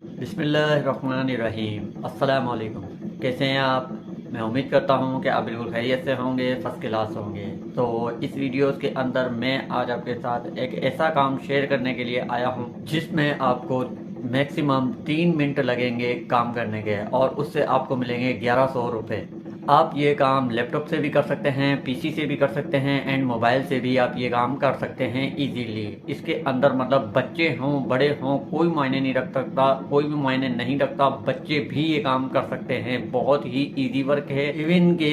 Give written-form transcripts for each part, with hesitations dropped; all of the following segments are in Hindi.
बिस्मिल्लाहिर्रहमानिर्रहीम। अस्सलाम वालेकुम। कैसे हैं आप? मैं उम्मीद करता हूं कि आप बिल्कुल खैरियत से होंगे, फर्स्ट क्लास होंगे। तो इस वीडियोस के अंदर मैं आज आपके साथ एक ऐसा काम शेयर करने के लिए आया हूं जिसमें आपको मैक्सिमम 3 मिनट लगेंगे काम करने के, और उससे आपको मिलेंगे 1100 रुपये। आप ये काम लैपटॉप से भी कर सकते हैं, पीसी से भी कर सकते हैं, एंड मोबाइल से भी आप ये काम कर सकते हैं इजीली। इसके अंदर मतलब बच्चे हों बड़े हों कोई मायने नहीं रख सकता, कोई भी मायने नहीं रखता, बच्चे भी ये काम कर सकते हैं। बहुत ही इजी वर्क है। इवन के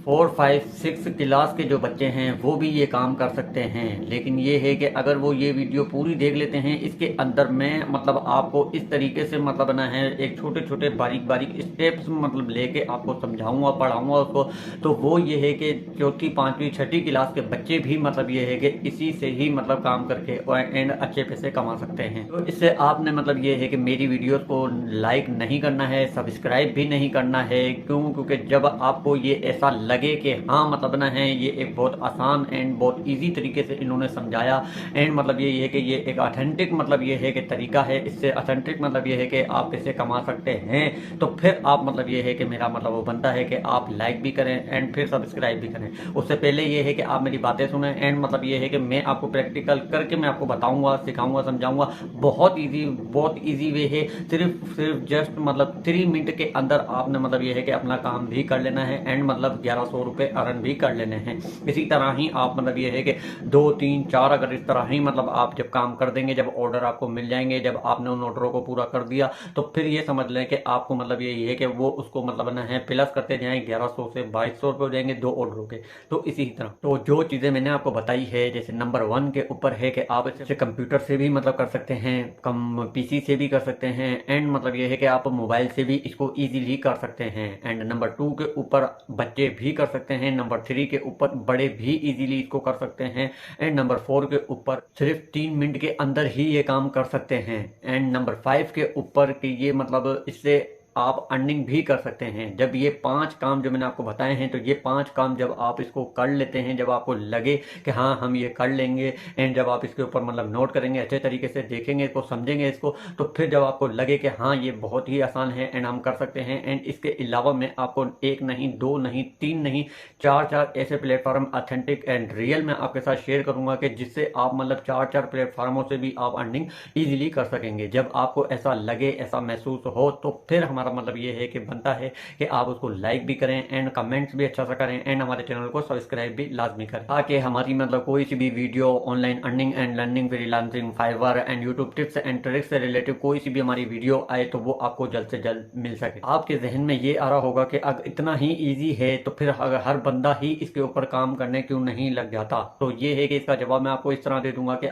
4, 5, 6 क्लास के जो बच्चे हैं वो भी ये काम कर सकते हैं। लेकिन ये है कि अगर वो ये वीडियो पूरी देख लेते हैं, इसके अंदर मैं मतलब आपको इस तरीके से मतलब ना है एक छोटे छोटे बारीक बारीक स्टेप्स मतलब लेके आपको समझाऊंगा, पढ़ाऊंगा उसको। तो वो ये है कि चौथी, पांचवी, छठी क्लास के बच्चे भी मतलब ये है कि इसी से ही मतलब काम करके एंड अच्छे पैसे कमा सकते हैं। तो इससे आपने मतलब ये है कि मेरी वीडियोस को लाइक नहीं करना है, सब्सक्राइब भी नहीं करना है। क्यों? क्योंकि जब आपको ये ऐसा लगे कि हाँ मतलब ना है ये एक बहुत आसान एंड बहुत इजी तरीके से इन्होंने समझाया, एंड मतलब ये है कि ये एक ऑथेंटिक मतलब ये है कि तरीका है, इससे ऑथेंटिक मतलब ये है कि आप पैसे कमा सकते हैं, तो फिर आप मतलब ये है कि मेरा मतलब वो बनता है कि आप लाइक भी करें एंड फिर सब्सक्राइब भी करें। उससे पहले ये है कि आप मेरी बातें सुने, एंड मतलब ये है कि मैं आपको प्रैक्टिकल करके मैं आपको बताऊंगा, सिखाऊंगा, समझाऊंगा। बहुत ईजी वे है। सिर्फ सिर्फ जस्ट मतलब 3 मिनट के अंदर आपने मतलब ये है कि अपना काम भी कर लेना है, एंड मतलब 1100 रुपये अर्न भी कर लेने हैं। इसी तरह ही आप मतलब ये है कि 2, 3, 4 अगर इस तरह ही मतलब आप जब काम कर देंगे, जब ऑर्डर आपको मिल जाएंगे, जब आपने उन ऑर्डरों को पूरा कर दिया, तो फिर ये समझ लें कि आपको मतलब यही है कि वो उसको मतलब ना है प्लस करते जाएं, 1100 से 2200 रुपये हो जाएंगे 2 ऑर्डरों के। तो इसी तरह तो जो चीज़ें मैंने आपको बताई है, जैसे नंबर 1 के ऊपर है कि आप इसे कंप्यूटर से भी मतलब कर सकते हैं, कम पीसी से भी कर सकते हैं, एंड मतलब ये है कि आप मोबाइल से भी इसको इजीली कर सकते हैं। एंड नंबर 2 के ऊपर बच्चे भी कर सकते हैं, नंबर 3 के ऊपर बड़े भी इजीली इसको कर सकते हैं, एंड नंबर 4 के ऊपर सिर्फ 3 मिनट के अंदर ही ये काम कर सकते हैं, एंड नंबर 5 के ऊपर कि ये मतलब इससे आप अर्निंग भी कर सकते हैं। जब ये 5 काम जो मैंने आपको बताए हैं, तो ये 5 काम जब आप इसको कर लेते हैं, जब आपको लगे कि हाँ हम ये कर लेंगे, एंड जब आप इसके ऊपर मतलब नोट करेंगे, अच्छे तरीके से देखेंगे इसको, समझेंगे इसको, तो फिर जब आपको लगे कि हाँ ये बहुत ही आसान है एंड हम कर सकते हैं, एंड इसके अलावा मैं आपको एक नहीं, दो नहीं, तीन नहीं, चार चार ऐसे प्लेटफॉर्म ऑथेंटिक एंड रियल में आपके साथ शेयर करूंगा कि जिससे आप मतलब चार चार प्लेटफॉर्मों से भी आप अर्निंग इजीली कर सकेंगे। जब आपको ऐसा लगे, ऐसा महसूस हो, तो फिर हमारा मतलब ये है कि बनता है कि आप उसको लाइक भी करें एंड कमेंट्स भी अच्छा सा करें, एंड हमारे चैनल को सब्सक्राइब भी लाजमी करें, ताकि हमारी मतलब कोई सी भी video online earning and learning, freelancing, Fiverr and YouTube tips and tricks से रिलेटेड कोई सी भी हमारी वीडियो आए तो वो आपको जल्द से जल्द मिल सके। आपके जहन में ये आ रहा होगा कि अगर इतना ही ईजी है तो फिर अगर हर बंदा ही इसके ऊपर काम करने क्यों नहीं लग जाता? तो ये है कि इसका जवाब मैं आपको इस तरह दे दूंगा कि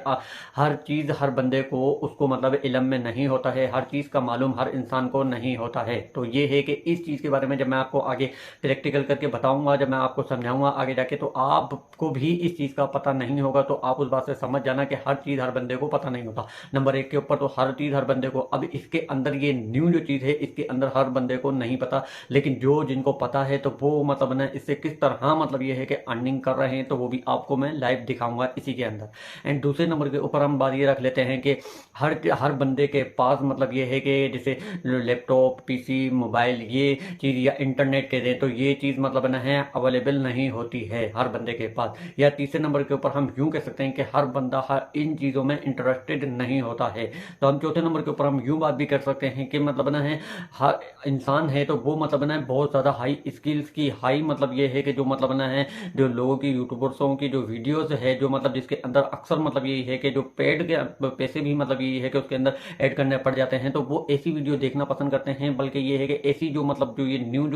हर चीज़ हर बंदे को उसको मतलब इल्म में नहीं होता है, हर चीज़ का मालूम हर इंसान को नहीं होता है। तो ये है कि इस चीज़ के बारे में जब मैं आपको आगे प्रैक्टिकल करके बताऊंगा, जब मैं आपको समझाऊंगा आगे जाके, तो आपको भी इस चीज़ का पता नहीं होगा, तो आप उस बात से समझ जाना कि हर चीज़ हर बंदे को पता नहीं होता। नंबर 1 के ऊपर तो हर चीज़ हर बंदे को, अब इसके अंदर ये न्यू जो चीज़ है इसके अंदर हर बंदे को नहीं पता, लेकिन जो जिनको पता है तो वो मतलब ना इससे किस तरह मतलब ये है कि अर्निंग कर रहे हैं, तो वो भी आपको मैं लाइव दिखाऊंगा इसी के अंदर। एंड दूसरे नंबर के ऊपर हम बात ये रख लेते हैं कि हर बंदे के पास मतलब ये है कि जैसे लैपटॉप, पीसी, मोबाइल, ये चीज़ या इंटरनेट के दें, तो ये चीज़ मतलब ना है अवेलेबल नहीं होती है हर बंदे के पास। या तीसरे नंबर के ऊपर हम यूं कह सकते हैं कि हर बंदा हर इन चीज़ों में इंटरेस्टेड नहीं होता है। तो हम चौथे नंबर के ऊपर हम यूं बात भी कर सकते हैं कि मतलब ना है हर इंसान है तो वो मतलब ना बहुत ज़्यादा हाई स्किल्स की, हाई मतलब ये है कि जो मतलब ना है जो लोगों की, यूट्यूबर्सों की जो वीडियोस है, जो मतलब जिसके अंदर अक्सर मतलब यही है कि जो पेड के पैसे भी मतलब यही है कि उसके अंदर ऐड करने पड़ जाते हैं, तो वो ऐसी वीडियो देखना पसंद करते हैं। बल्कि ये है कि ऐसी जो मतलब जो ये न्यू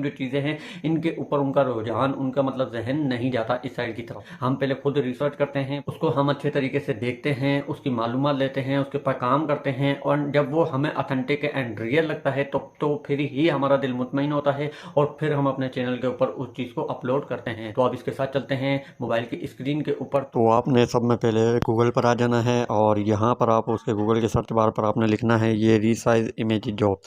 जो चीज़ें हैं इनके ऊपर उनका रुझान, उनका मतलब जहन नहीं जाता इस साइड की तरफ। हम पहले खुद रिसर्च करते हैं, उसको हम अच्छे तरीके से देखते हैं, उसकी मालूमात लेते हैं, उसके ऊपर काम करते हैं, और जब वो हमें ऑथेंटिक एंड रियल लगता है तो फिर ही हमारा दिल मुतमईन होता है, और फिर हम अपने चैनल के ऊपर उस चीज़ को अपलोड करते हैं। तो अब इसके साथ चलते हैं मोबाइल की स्क्रीन के ऊपर। तो आपने सब में पहले गूगल पर आ जाना है, और यहाँ पर आप उसके गूगल के सर्च बार पर आपने लिखना है ये रीसाइज इमेज जॉब।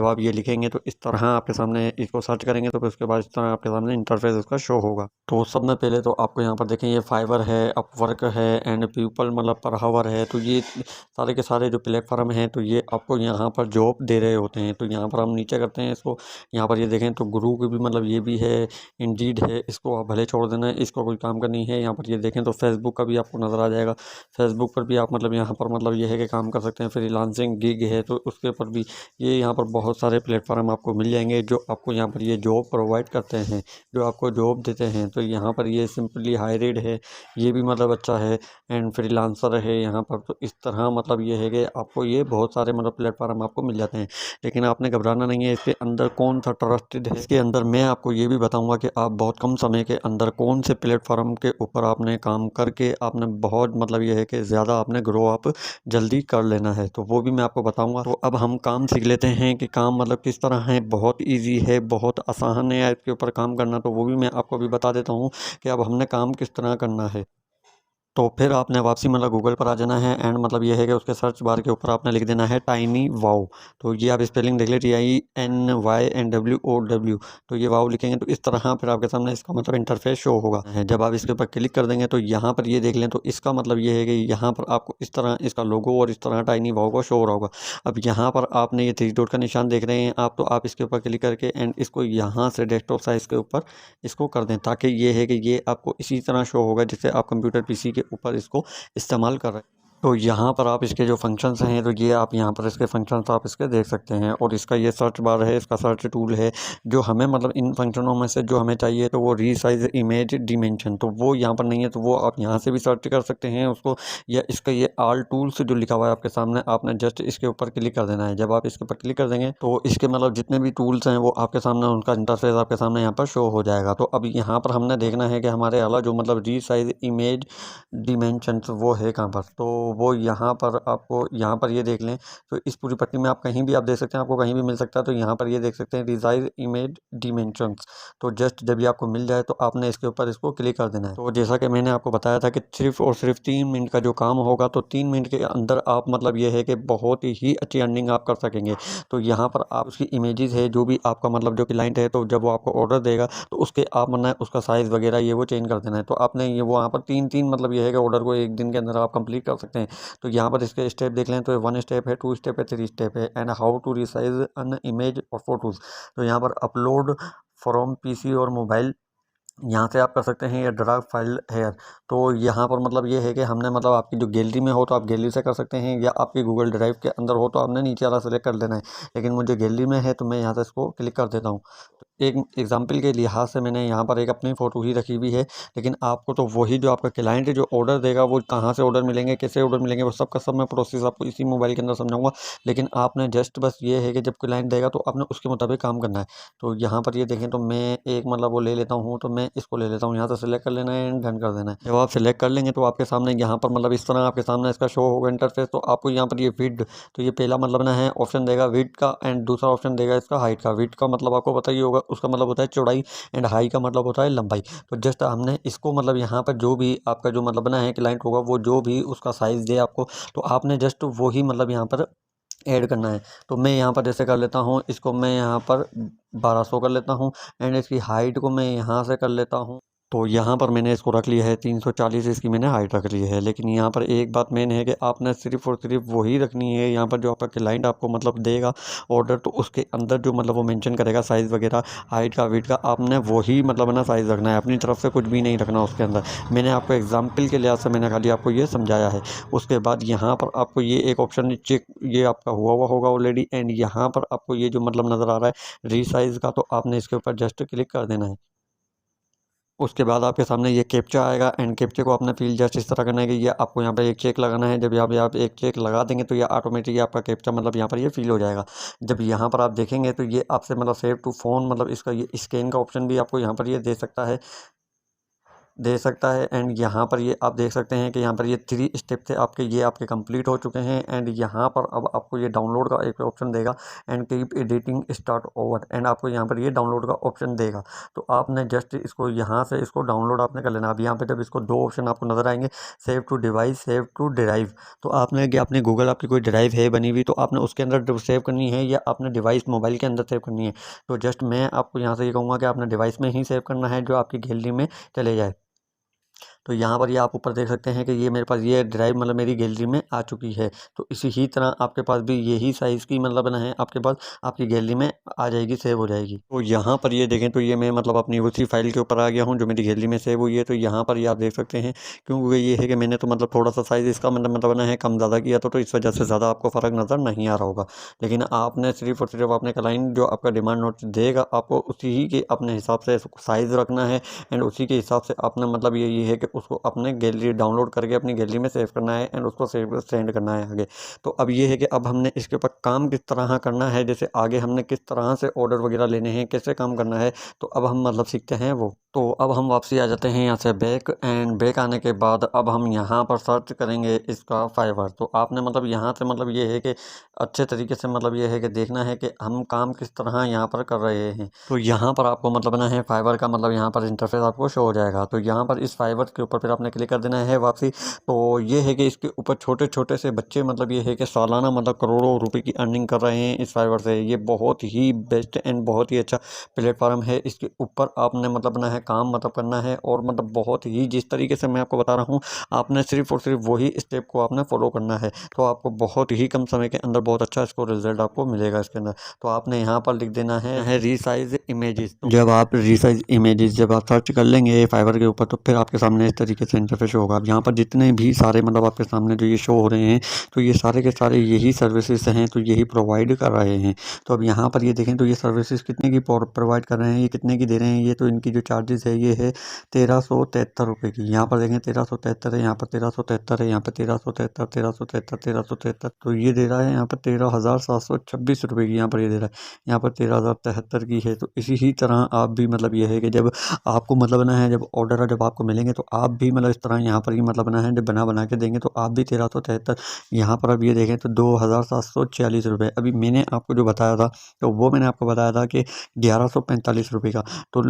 जब आप ये लिखेंगे तो इस तरह आपके सामने इसको सर्च करेंगे तो फिर उसके बाद इस तरह आपके सामने इंटरफेस उसका शो होगा। तो सब में पहले तो आपको यहाँ पर देखें ये फाइवर है, अपवर्क है एंड पीपल मतलब पर हावर है। तो ये सारे के सारे जो प्लेटफॉर्म हैं तो ये आपको यहाँ पर जॉब दे रहे होते हैं। तो यहाँ पर हम नीचे करते हैं इसको, यहाँ पर ये देखें तो गुरु की भी मतलब ये भी है, इंडीड है, इसको आप भले छोड़ देना है, इसको कोई काम का नहीं है। यहाँ पर ये देखें तो फेसबुक का भी आपको नज़र आ जाएगा, फेसबुक पर भी आप मतलब यहाँ पर मतलब ये है कि काम कर सकते हैं। फ्रीलांसिंग गिग है तो उसके ऊपर भी ये यहाँ पर बहुत सारे प्लेटफॉर्म आपको मिल जाएंगे जो आपको यहाँ पर ये जॉब प्रोवाइड करते हैं, जो आपको जॉब देते हैं। तो यहाँ पर ये सिंपली हायरेड है, ये भी मतलब अच्छा है, एंड फ्रीलांसर है यहाँ पर। तो इस तरह मतलब ये है कि आपको ये बहुत सारे मतलब प्लेटफॉर्म आपको मिल जाते हैं। लेकिन आपने घबराना नहीं है, इसके अंदर कौन सा ट्रस्टेड है इसके अंदर मैं आपको ये भी बताऊंगा कि आप बहुत कम समय के अंदर कौन से प्लेटफॉर्म के ऊपर आपने काम करके आपने बहुत मतलब ये है कि ज़्यादा आपने ग्रो अप जल्दी कर लेना है, तो वो भी मैं आपको बताऊंगा। तो अब हम काम सीख लेते हैं कि काम मतलब किस तरह है, बहुत ईजी है, बहुत आसान है इसके ऊपर काम करना। तो वो भी मैं आपको अभी बता देता हूँ कि अब हमने काम किस तरह करना है। तो फिर आपने वापसी मतलब गूगल पर आ जाना है एंड मतलब ये है कि उसके सर्च बार के ऊपर आपने लिख देना है टाइनी वाओ। तो ये आप स्पेलिंग देख ले, TINYNWOW। तो ये वाओ लिखेंगे तो इस तरह फिर आपके सामने इसका मतलब इंटरफेस शो होगा। जब आप इसके ऊपर क्लिक कर देंगे तो यहाँ पर ये देख लें तो इसका मतलब ये है कि यहाँ पर आपको इस तरह इसका लोगो और इस तरह टाइनी वाओ का शो हो रहा होगा। अब यहाँ पर आपने ये 3 डॉट का निशान देख रहे हैं आप, तो आप इसके ऊपर क्लिक करके एंड इसको यहाँ से डेस्कटॉप साइज के ऊपर इसको कर दें, ताकि ये है कि ये आपको इसी तरह शो होगा जिससे आप कंप्यूटर पीसी के ऊपर इसको इस्तेमाल कर रहे हैं। तो यहाँ पर आप इसके जो फंक्शंस हैं तो ये आप यहाँ पर इसके फंक्शंस आप इसके देख सकते हैं, और इसका ये सर्च बार है, इसका सर्च टूल है। जो हमें मतलब इन फंक्शनों में से जो हमें चाहिए तो वो रीसाइज इमेज डिमेंशन, तो वो यहाँ पर नहीं है, तो वो आप यहाँ से भी सर्च कर सकते हैं उसको, या इसका ये ऑल टूल्स जो लिखा हुआ है आपके सामने, आपने जस्ट इसके ऊपर क्लिक कर देना है। जब आप इसके ऊपर क्लिक कर देंगे तो इसके मतलब जितने भी टूल्स हैं वो आपके सामने उनका इंटरफेस आपके सामने यहाँ पर शो हो जाएगा। तो अब यहाँ पर हमने देखना है कि हमारे अला जो मतलब रीसाइज इमेज डिमेंशंस वो है कहाँ पर, तो वो यहाँ पर आपको यहाँ पर ये देख लें। तो इस पूरी पट्टी में आप कहीं भी आप देख सकते हैं, आपको कहीं भी मिल सकता है। तो यहाँ पर ये देख सकते हैं रिसाइज इमेज डिमेंशंस। तो जस्ट जब ये आपको मिल जाए तो आपने इसके ऊपर इसको क्लिक कर देना है। तो जैसा कि मैंने आपको बताया था कि सिर्फ और सिर्फ 3 मिनट का जो काम होगा, तो 3 मिनट के अंदर आप मतलब ये है कि बहुत ही अच्छी अर्निंग आप कर सकेंगे। तो यहाँ पर आप उसकी इमेजेस है जो भी आपका मतलब जो क्लाइंट है, तो जब वो आपको ऑर्डर देगा तो उसके आप मतलब उसका साइज़ वगैरह ये वो चेंज कर देना है। तो आपने ये वो वहाँ पर 3 मतलब ये है कि ऑर्डर को 1 दिन के अंदर आप कंप्लीट कर सकते हैं। तो यहाँ पर इसके स्टेप देख लें तो 1 स्टेप है, 2 स्टेप है, 3 स्टेप है, and how to resize an image और फोटोज़। तो यहाँ पर अपलोड फ्रॉम पीसी और मोबाइल, यहाँ से आप कर सकते हैं, या ड्राग फाइल हेयर। तो यहाँ पर मतलब ये है कि हमने मतलब आपकी जो गैलरी में हो तो आप गैलरी से कर सकते हैं, या आपकी गूगल ड्राइव के अंदर हो तो आपने नीचे वाला सेलेक्ट कर लेना है। लेकिन मुझे गैलरी में है तो मैं यहाँ से इसको क्लिक कर देता हूँ। तो एक एग्जाम्पल के लिहाज से मैंने यहाँ पर एक अपनी फ़ोटो ही रखी हुई है, लेकिन आपको तो वही जो आपका क्लाइंट जो ऑर्डर देगा वो कहाँ से ऑर्डर मिलेंगे, कैसे ऑर्डर मिलेंगे, वो सब का सब मैं प्रोसेस आपको इसी मोबाइल के अंदर समझाऊंगा। लेकिन आपने जस्ट बस ये है कि जब क्लाइंट देगा तो आपने उसके मुताबिक काम करना है। तो यहाँ पर ये देखें तो मैं एक मतलब वो ले लेता हूँ, तो मैं इसको ले लेता हूँ, यहाँ से सिलेक्ट कर लेना है एंड डन कर देना है। जब आप सिलेक्ट कर लेंगे तो आपके सामने यहाँ पर मतलब इस तरह आपके सामने इसका शो होगा इंटरफेस। तो आपको यहाँ पर ये विड, तो ये पहला मतलब ना है ऑप्शन देगा विड का, एंड दूसरा ऑप्शन देगा इसका हाइट का। विड का मतलब आपको पता ही होगा, उसका मतलब होता है चौड़ाई, एंड हाई का मतलब होता है लंबाई। तो जस्ट हमने इसको मतलब यहाँ पर जो भी आपका जो मतलब ना है क्लाइंट होगा वो जो भी उसका साइज़ दे आपको, तो आपने जस्ट वो ही मतलब यहाँ पर ऐड करना है। तो मैं यहाँ पर जैसे कर लेता हूँ, इसको मैं यहाँ पर 1200 कर लेता हूँ, एंड इसकी हाइट को मैं यहाँ से कर लेता हूँ। तो यहाँ पर मैंने इसको रख लिया है 340, इसकी मैंने हाइट रख ली है। लेकिन यहाँ पर एक बात मेन है कि आपने सिर्फ और सिर्फ वही रखनी है। यहाँ पर जो आपका क्लाइंट आपको मतलब देगा ऑर्डर, तो उसके अंदर जो मतलब वो मेंशन करेगा साइज़ वगैरह, हाइट का, वेट का, आपने वही मतलब ना साइज़ रखना है, अपनी तरफ से कुछ भी नहीं रखना उसके अंदर। मैंने आपको एग्जाम्पल के लिहाज से मैंने खाली आपको ये समझाया है। उसके बाद यहाँ पर आपको ये एक ऑप्शन चेक ये आपका हुआ होगा ऑलरेडी, एंड यहाँ पर आपको ये जो मतलब नज़र आ रहा है रीसाइज़ का, तो आपने इसके ऊपर जस्ट क्लिक कर देना है। उसके बाद आपके सामने ये कैप्चा आएगा, एंड कैप्चे को आपने फील जस्ट इस तरह करना है कि ये आपको यहाँ पर एक चेक लगाना है। जब यहाँ पे आप एक चेक लगा देंगे तो ये ऑटोमेटिकली आपका कैप्चा मतलब यहाँ पर ये फील हो जाएगा। जब यहाँ पर आप देखेंगे तो ये आपसे मतलब सेव टू फ़ोन मतलब इसका ये स्कैन का ऑप्शन भी आपको यहाँ पर ये दे सकता है, दे सकता है। एंड यहाँ पर ये आप देख सकते हैं कि यहाँ पर ये 3 स्टेप थे आपके, ये आपके कंप्लीट हो चुके हैं। एंड यहाँ पर अब आपको ये डाउनलोड का एक ऑप्शन देगा and keep editing start over, and आपको यहाँ पर ये डाउनलोड का ऑप्शन देगा। तो आपने जस्ट इसको यहाँ से इसको डाउनलोड आपने कर लेना। अब यहाँ पे जब इसको 2 ऑप्शन आपको नजर आएंगे, save to device, save to drive, तो आपने कि अपने गूगल आपकी कोई ड्राइव है बनी हुई, तो आपने उसके अंदर सेव करनी है या अपने डिवाइस मोबाइल के अंदर सेव करनी है। तो जस्ट मैं आपको यहाँ से ये कहूँगा कि आपने डिवाइस में ही सेव करना है, जो आपकी गैलरी में चले जाए। तो यहाँ पर ये आप ऊपर देख सकते हैं कि ये मेरे पास ये ड्राइव मतलब मेरी गैलरी में आ चुकी है। तो इसी ही तरह आपके पास भी यही साइज़ की मतलब बना है आपके पास, आपकी गैलरी में आ जाएगी, सेव हो जाएगी। तो यहाँ पर ये देखें तो ये मैं मतलब अपनी उसी फाइल के ऊपर आ गया हूँ जो मेरी गैलरी में सेव हुई है। तो यहाँ पर ये आप देख सकते हैं, क्योंकि ये है कि मैंने तो मतलब थोड़ा सा साइज़ इसका मतलब बना है कम ज़्यादा किया तो इस वजह से ज़्यादा आपको फ़र्क नज़र नहीं आ रहा होगा। लेकिन आपने सिर्फ और सिर्फ अपने क्लाइंट जो आपका डिमांड नोट देगा, आपको उसी ही के अपने हिसाब से साइज़ रखना है एंड उसी के हिसाब से आपने मतलब ये है कि उसको अपने गैलरी डाउनलोड करके अपनी गैलरी में सेव करना है एंड उसको सेंड करना है आगे। तो अब ये है कि अब हमने इसके ऊपर काम किस तरह करना है, जैसे आगे हमने किस तरह से ऑर्डर वगैरह लेने हैं, कैसे काम करना है, तो अब हम मतलब सीखते हैं वो। तो अब हम वापसी आ जाते हैं यहाँ से बैक, एंड बैक आने के बाद अब हम यहाँ पर सर्च करेंगे इसका फाइवर। तो आपने मतलब यहाँ से मतलब ये है कि अच्छे तरीके से मतलब ये है कि देखना है कि हम काम किस तरह यहाँ पर कर रहे हैं। तो यहाँ पर आपको मतलब ना है फाइवर का मतलब यहाँ पर इंटरफेस आपको शो हो जाएगा। तो यहाँ पर इस फाइवर के ऊपर फिर आपने क्लिक कर देना है वापसी। तो ये है कि इसके ऊपर छोटे छोटे से बच्चे मतलब ये है कि सालाना मतलब करोड़ों रुपए की अर्निंग कर रहे हैं इस फाइवर से। ये बहुत ही बेस्ट एंड बहुत ही अच्छा प्लेटफॉर्म है। इसके ऊपर आपने मतलब ना है काम मतलब करना है, और मतलब बहुत ही जिस तरीके से मैं आपको बता रहा हूँ, आपने सिर्फ और सिर्फ वही स्टेप को आपने फॉलो करना है। तो आपको बहुत ही कम समय के अंदर बहुत अच्छा इसको रिजल्ट आपको मिलेगा इसके अंदर। तो आपने यहाँ पर लिख देना है रीसाइज इमेजेस। जब आप रीसाइज इमेजेस जब आप सर्च कर लेंगे फाइवर के ऊपर, तो फिर आपके सामने इस तरीके से इंटरफेस होगा। अब यहाँ पर जितने भी सारे मतलब आपके सामने जो ये शो हो रहे हैं, तो ये सारे के सारे यही सर्विसेज हैं, तो यही प्रोवाइड कर रहे हैं। तो अब यहाँ पर ये देखें तो ये सर्विसेज कितने की प्रोवाइड कर रहे हैं, ये कितने की दे रहे हैं। ये तो इनकी जो चार्जेस है ये है 1373 रुपये की। यहाँ पर देखें 1373 है, यहाँ पर 1373 है, यहाँ पर 1373, 1373, 1373, तो ये दे रहा है यहाँ पर 13,726 रुपये की। यहाँ पर ये दे रहा है, यहाँ पर 13,073 की है। तो इसी ही तरह आप भी मतलब ये है कि जब आपको मतलब ना है जब ऑर्डर जब आपको मिलेंगे, तो आप भी मतलब इस तरह यहाँ पर ही मतलब ना है जब बना के देंगे, तो आप भी 1373 यहाँ पर अब ये देखें तो 2,746 रुपये। अभी मैंने आपको जो बताया था, तो वो मैंने आपको बताया था कि 1145 रुपये का। तो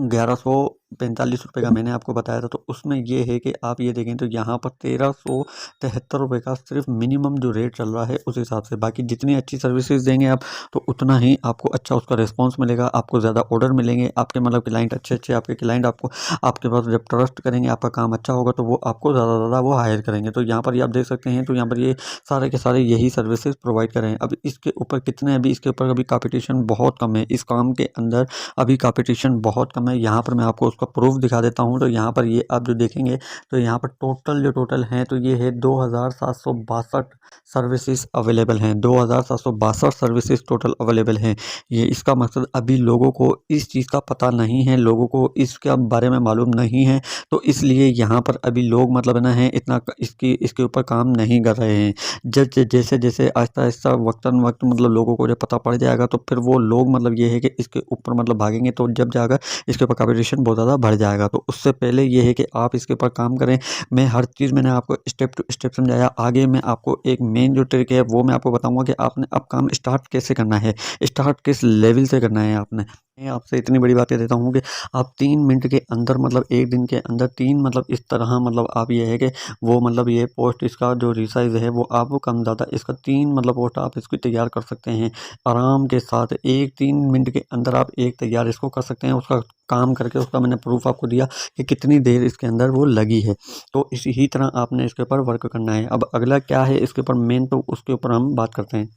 1145 रुपये का मैंने आपको बताया था। तो उसमें ये है कि आप ये देखें तो यहाँ पर 1373 रुपये का सिर्फ मिनिमम जो रेट चल रहा है उस हिसाब से। बाकी जितनी अच्छी सर्विसेज देंगे आप, तो उतना ही आपको अच्छा उसका रिस्पांस मिलेगा, आपको ज़्यादा ऑर्डर मिलेंगे, आपके मतलब क्लाइंट अच्छे आपके क्लाइंट आपको आपके पास जब ट्रस्ट करेंगे, आपका काम अच्छा होगा, तो वो आपको ज़्यादा वो हायर करेंगे। तो यहाँ पर ये आप देख सकते हैं, तो यहाँ पर ये सारे के सारे यही सर्विसेज प्रोवाइड कर रहे हैं। अब इसके ऊपर कितने अभी इसके ऊपर अभी कंपटीशन बहुत कम है, इस काम के अंदर अभी कंपटीशन बहुत कम है। यहाँ पर मैं आपको उसका प्रूफ दिखा देता हूँ। तो यहाँ पर ये आप जो देखेंगे, तो यहाँ पर टोटल हैं, तो ये है 2762 सर्विसेज अवेलेबल हैं। 2762 सर्विसेज टोटल अवेलेबल हैं। ये इसका मकसद अभी लोगों को इस चीज़ का पता नहीं है, लोगों को इसके बारे में मालूम नहीं है, तो इसलिए यहाँ पर अभी लोग मतलब ना है इतना इसके ऊपर काम नहीं कर रहे हैं। जैसे जैसे आहिस्ता आहिस्ता वक्तन वक्त मतलब लोगों को जब पता पड़ जाएगा, तो फिर वो लोग मतलब ये है कि इसके ऊपर मतलब भागेंगे, तो जब जाकर इसके ऊपर कंपटीशन बहुत ज़्यादा बढ़ जाएगा। तो उससे पहले ये है कि आप इसके ऊपर काम करें। मैं हर चीज़ मैंने आपको स्टेप टू स्टेप समझाया। आगे मैं आपको एक मेन जो ट्रिक है वो मैं आपको बताऊंगा कि आपने अब काम स्टार्ट कैसे करना है, स्टार्ट किस लेवल से करना है आपने। मैं आपसे इतनी बड़ी बात कह देता हूँ कि आप 3 मिनट के अंदर मतलब एक दिन के अंदर 3 मतलब इस तरह मतलब आप ये है कि वो मतलब ये पोस्ट इसका जो रिसाइज है वो आप कम ज़्यादा इसका 3 मतलब पोस्ट आप इसको तैयार कर सकते हैं आराम के साथ। 3 मिनट के अंदर आप एक तैयार इसको कर सकते हैं। उसका काम करके उसका मैंने प्रूफ आपको दिया कि कितनी देर इसके अंदर वो लगी है। तो इसी ही तरह आपने इसके ऊपर वर्क करना है। अब अगला क्या है इसके ऊपर मेन, तो उसके ऊपर हम बात करते हैं।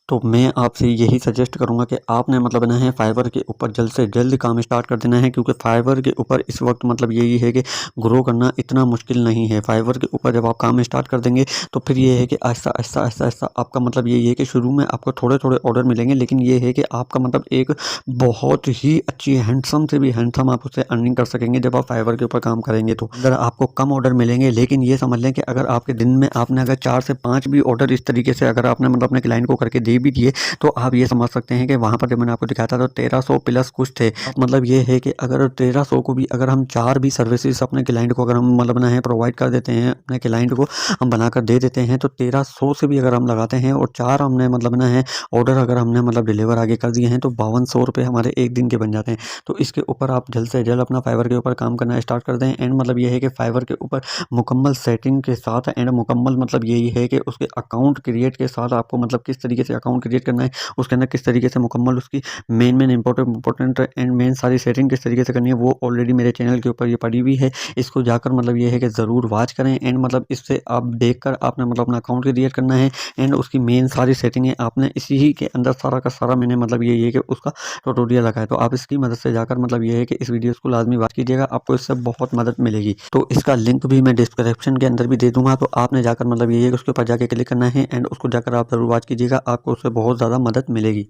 तो मैं आपसे यही सजेस्ट करूंगा कि आपने मतलब ना है फाइवर के ऊपर जल्द से जल्द काम स्टार्ट कर देना है, क्योंकि फाइवर के ऊपर इस वक्त मतलब यही है कि ग्रो करना इतना मुश्किल नहीं है। फाइवर के ऊपर जब आप काम स्टार्ट कर देंगे, तो फिर ये है कि आहिस्ता आहिस्ता आहिस्ता आहिस्ता आपका मतलब यही है कि शुरू में आपको थोड़े थोड़े ऑर्डर मिलेंगे, लेकिन ये है कि आपका मतलब एक बहुत ही अच्छी हैंडसम से भी हैंडसम आप उससे अर्निंग कर सकेंगे जब आप फाइवर के ऊपर काम करेंगे। तो अगर आपको कम ऑर्डर मिलेंगे, लेकिन ये समझ लें कि अगर आपके दिन में आपने अगर 4 से 5 भी ऑर्डर इस तरीके से अगर आपने मतलब अपने क्लाइंट को करके दी भी दिए, तो आप ये समझ सकते हैं कि वहाँ पर जब मैंने आपको दिखाया था तो 1300 प्लस कुछ थे। मतलब ये है कि अगर 1300 को भी अगर हम 4 भी सर्विसेज अपने क्लाइंट को अगर हम मतलब ना है प्रोवाइड कर देते हैं, अपने क्लाइंट को हम बनाकर दे देते हैं, तो 1300 से भी अगर हम लगाते हैं और 4 हमने मतलब ना है ऑर्डर अगर हमने मतलब डिलीवर आगे कर दिए हैं, तो 5200 रुपये हमारे एक दिन के बन जाते हैं। तो इसके ऊपर आप जल्द से जल्द अपना फाइवर के ऊपर काम करना स्टार्ट कर दें। एंड मतलब ये है कि फाइवर के ऊपर मुकम्मल सेटिंग के साथ एंड मुकम्मल मतलब यही है कि उसके अकाउंट क्रिएट के साथ आपको मतलब किस तरीके से अकाउंट क्रिएट करना है, उसके अंदर किस तरीके से मुकम्मल उसकी मेन इंपॉर्टेंट एंड मेन सारी सेटिंग किस तरीके से करनी है, वो ऑलरेडी मेरे चैनल के ऊपर ये पड़ी हुई है। इसको जाकर मतलब ये है कि ज़रूर वॉच करें। एंड मतलब इससे आप देखकर आपने मतलब अपना अकाउंट क्रिएट करना है एंड उसकी मेन सारी सेटिंगें आपने इसी ही के अंदर सारा का सारा मैंने मतलब ये है कि उसका ट्यूटोरियल रखा है। तो आप इसकी मदद से जाकर मतलब ये है कि इस वीडियो को लाजमी वॉच कीजिएगा, आपको इससे बहुत मदद मिलेगी। तो इसका लिंक भी मैं डिस्क्रिप्शन के अंदर भी दे दूंगा, तो आपने जाकर मतलब ये है कि उसके ऊपर जाके क्लिक करना है एंड उसको जाकर आप जरूर वॉच कीजिएगा, आपको उससे बहुत ज़्यादा मदद मिलेगी।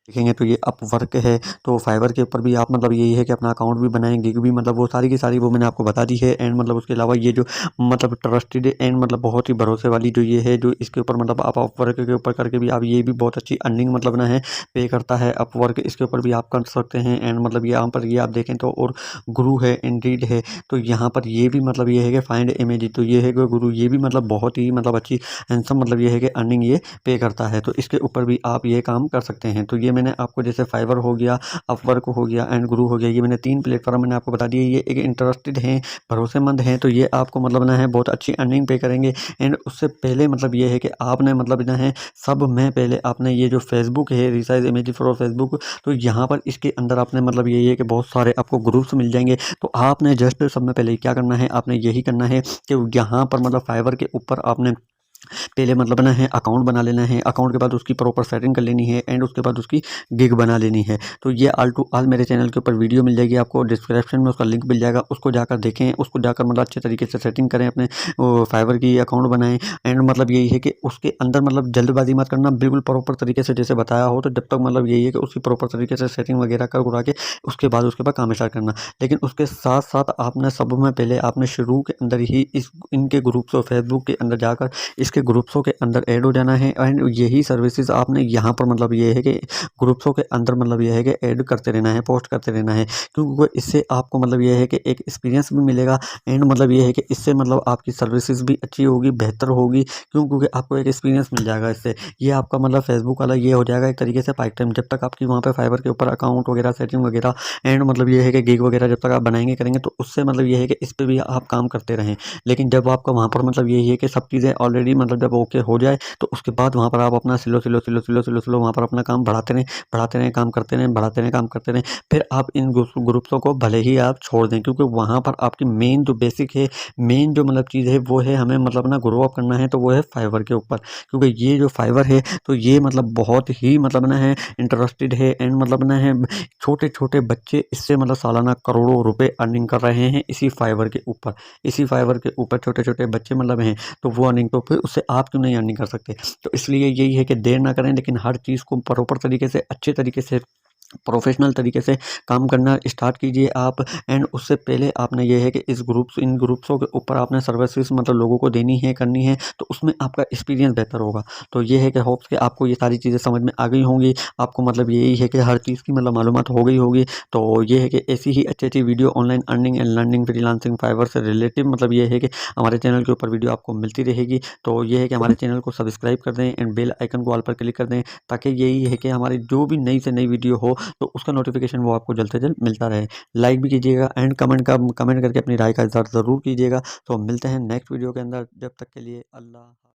देखेंगे तो ये अपवर्क है, तो फाइवर के ऊपर भी आप मतलब यही है कि अपना अकाउंट भी बनाएं, गिग भी मतलब वो सारी की सारी वो मैंने आपको बता दी है। एंड मतलब उसके अलावा ये जो मतलब ट्रस्टेड एंड मतलब बहुत ही भरोसे वाली जो ये है, जो इसके ऊपर मतलब आप अपवर्क के ऊपर करके भी आप ये भी बहुत अच्छी अर्निंग मतलब ना है पे करता है अपवर्क, इसके ऊपर भी आप कर सकते हैं। एंड मतलब यहाँ पर ये आप देखें तो और गुरु है, इंडीड है, तो यहाँ पर ये भी मतलब ये है कि फाइंड इमेज, तो ये है कि गुरु ये भी मतलब बहुत ही मतलब अच्छी हैंडसम मतलब ये है कि अर्निंग ये पे करता है, तो इसके ऊपर भी आप ये काम कर सकते हैं। तो ये मैंने आपको जैसे फाइवर हो गया, अपवर्क हो गया एंड गुरु हो गया, ये मैंने 3 प्लेटफॉर्म मैंने आपको बता दिए। ये एक इंटरेस्टेड हैं, भरोसेमंद हैं, तो ये आपको मतलब ना है बहुत अच्छी अर्निंग पे करेंगे। एंड उससे पहले मतलब ये है कि आपने मतलब ना है सब में पहले आपने ये जो फेसबुक है रिसाइज इमेज फॉर फेसबुक, तो यहाँ पर इसके अंदर आपने मतलब यही है कि बहुत सारे आपको ग्रुप्स मिल जाएंगे। तो आपने जस्ट सब में पहले क्या करना है, आपने यही करना है कि यहाँ पर मतलब फाइवर के ऊपर आपने पहले मतलब ना है अकाउंट बना लेना है, अकाउंट के बाद उसकी प्रॉपर सेटिंग कर लेनी है एंड उसके बाद उसकी गिग बना लेनी है। तो ये ऑल टू ऑल मेरे चैनल के ऊपर वीडियो मिल जाएगी, आपको डिस्क्रिप्शन में उसका लिंक मिल जाएगा, उसको जाकर देखें, उसको जाकर मतलब अच्छे तरीके से सेटिंग करें, अपने फाइवर की अकाउंट बनाएं। एंड मतलब यही है कि उसके अंदर मतलब जल्दबाजी मत करना, बिल्कुल प्रॉपर तरीके से जैसे बताया हो, तो जब तक मतलब यही है कि उसकी प्रॉपर तरीके से सेटिंग वगैरह कर करा के उसके बाद काम स्टार्ट करना। लेकिन उसके साथ साथ आपने सब में पहले आपने शुरू के अंदर ही इस इनके ग्रुप्स और फेसबुक के अंदर जाकर इसके ग्रुप्सों के अंदर ऐड हो जाना है। एंड यही सर्विसेज आपने यहाँ पर मतलब ये है कि ग्रुप्सों के अंदर मतलब ये है कि ऐड करते रहना है, पोस्ट करते रहना है, क्योंकि इससे आपको मतलब ये है कि एक एक्सपीरियंस भी मिलेगा। एंड मतलब ये है कि इससे मतलब आपकी सर्विसेज भी अच्छी होगी, बेहतर होगी, क्योंकि आपको एक एक्सपीरियंस मिल जाएगा इससे। ये आपका मतलब फेसबुक वाला ये हो जाएगा एक तरीके से पार्ट टाइम, जब तक आपकी वहाँ पे फाइवर के ऊपर अकाउंट वगैरह सेटिंग वगैरह एंड मतलब ये है कि गिग वगैरह जब तक आप बनाएंगे करेंगे, तो उससे मतलब ये है कि इस पर भी आप काम करते रहें। लेकिन जब आपका वहाँ पर मतलब यही है कि सब चीज़ें ऑलरेडी मतलब जब ओके हो जाए, तो उसके बाद वहाँ पर आप अपना स्लो वहाँ पर अपना काम बढ़ाते रहें, काम करते रहें, बढ़ाते रहें, काम करते रहें। फिर आप इन ग्रुप्सों को भले ही आप छोड़ दें, क्योंकि वहाँ पर आपकी मेन जो बेसिक है, मेन जो मतलब चीज़ है वो है हमें मतलब ना ग्रो अप करना है, तो वो है फाइवर के ऊपर। क्योंकि ये जो फाइवर है तो ये मतलब बहुत ही मतलब ना है इंटरेस्टेड है एंड मतलब ना है छोटे छोटे बच्चे इससे मतलब सालाना करोड़ों रुपए अर्निंग कर रहे हैं इसी फाइवर के ऊपर। इसी फाइवर के ऊपर छोटे छोटे बच्चे मतलब हैं, तो वो अर्निंग, तो फिर उससे आप क्यों नहीं अर्निंग कर सकते। तो इसलिए यही है कि देर ना करें, लेकिन हर चीज़ को प्रॉपर तरीके से, अच्छे तरीके से, प्रोफेशनल तरीके से काम करना स्टार्ट कीजिए आप। एंड उससे पहले आपने ये है कि इन ग्रुप्सों के ऊपर आपने सर्विसेज मतलब लोगों को देनी है, करनी है, तो उसमें आपका एक्सपीरियंस बेहतर होगा। तो ये है कि होप्स कि आपको ये सारी चीज़ें समझ में आ गई होंगी, आपको मतलब यही है कि हर चीज़ की मतलब मालूमात हो गई होगी। तो ये है कि ऐसी ही अच्छी अच्छी video online earning and learning freelancing Fiverr से रिलेटिव मतलब ये है कि हमारे चैनल के ऊपर वीडियो आपको मिलती रहेगी। तो ये है कि हमारे चैनल को सब्सक्राइब कर दें एंड बेल आइकन को ऑल पर क्लिक कर दें, ताकि यही है कि हमारी जो भी नई से नई वीडियो हो तो उसका नोटिफिकेशन वो आपको जल्द से जल्द मिलता रहे। लाइक भी कीजिएगा एंड कमेंट करके अपनी राय का इज़हार ज़रूर कीजिएगा। तो मिलते हैं नेक्स्ट वीडियो के अंदर, जब तक के लिए अल्लाह।